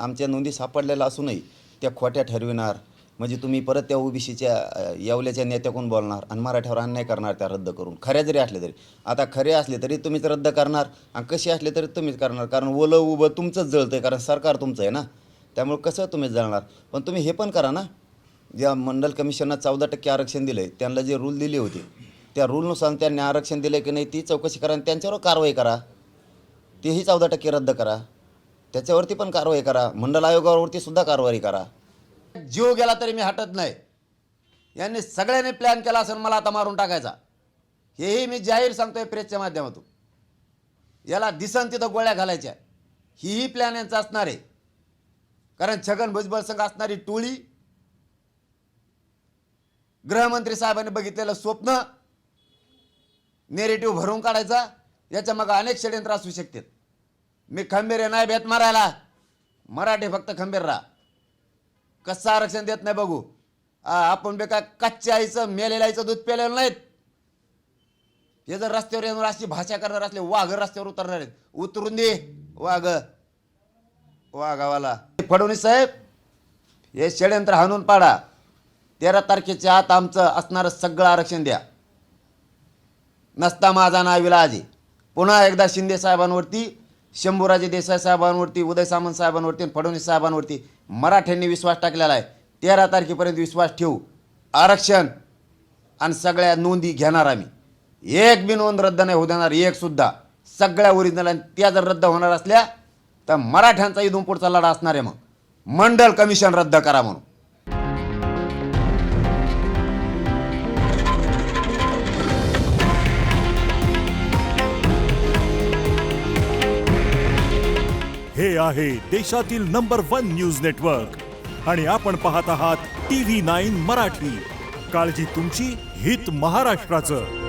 आमच्या नोंदी सापडलेल्या असूनही त्या खोट्या ठरविणार, म्हणजे तुम्ही परत त्या ओबीसीच्या येवल्याच्या नेत्याकडून बोलणार आणि मराठ्यावर अन्याय करणार त्या रद्द करून. खऱ्या जरी असले तरी, आता खरे असले तरी तुम्हीच रद्द करणार आणि कसे असले तरी तुम्हीच करणार, कारण ओलं उभं तुमचंच जळतं आहे, कारण सरकार तुमचं आहे ना, त्यामुळे कसं तुम्हीच जळणार. पण तुम्ही हे पण करा ना, ज्या मंडल कमिशननं 14% आरक्षण दिलं आहे, त्यांना जे रूल दिले होते त्या रूलनुसार त्यांनी आरक्षण दिलं की नाही ती चौकशी करा आणि त्यांच्यावर कारवाई करा. तेही 14% रद्द करा, त्याच्यावरती पण कारवाई करा. मंडल आयोगावरती सुद्धा कारवाई करा. जीव गेला तरी मी हटत नाही. यांनी सगळ्यांनी प्लॅन केला असेल मला आता मारून टाकायचा, हेही मी जाहीर सांगतोय प्रेसच्या माध्यमातून. याला दिसन तिथं गोळ्या घालायच्या, हीही प्लॅन यांचा असणार आहे. कारण छगन भुजबळ संघ असणारी टोळी, गृहमंत्री साहेबांनी बघितलेलं स्वप्न नेरेटिव्ह भरून काढायचा, याच्या मग अनेक षडयंत्र असू शकतात. मी खंबीर आहे, नाही भेट मारायला. मराठी फक्त खंबीर राहा. कसं आरक्षण देत नाही बघू. आपण बेका कच्च्या आईचं मेलेल्या आईचं दूध प्यालेलं नाहीत. हे जर रस्त्यावर येऊन अशी भाषा करणार असले, वाघ रस्त्यावर उतरणार आहेत. उतरून दे वाघ, वाघावाला. फडणवीस साहेब, हे षडयंत्र हाणून पाडा. 13 तारखेच्या आत आमचं असणारं सगळं आरक्षण द्या. नसता माझा नाविलाज. पुन्हा एकदा शिंदे साहेबांवरती, शंभूराजे देसाई साहेबांवरती, उदय सामंत साहेबांवरती आणि फडणवीस साहेबांवरती मराठ्यांनी विश्वास टाकलेला आहे. 13 तारखेपर्यंत विश्वास ठेवू. आरक्षण आणि सगळ्या नोंदी घेणार आम्ही. एक बी नोंद रद्द नाही होऊ देणार, एक सुद्धा. सगळ्या ओरिजिनल. आणि त्या जर रद्द होणार असल्या तर मराठ्यांचा इथून पुढचा लढा असणार आहे. मग मंडल कमिशन रद्द करा म्हणून. हे आहे देशातील नंबर 1 न्यूज नेटवर्क आणि आपण पाहत आहात TV9 मराठी. काळजी तुमची, हित महाराष्ट्राचं.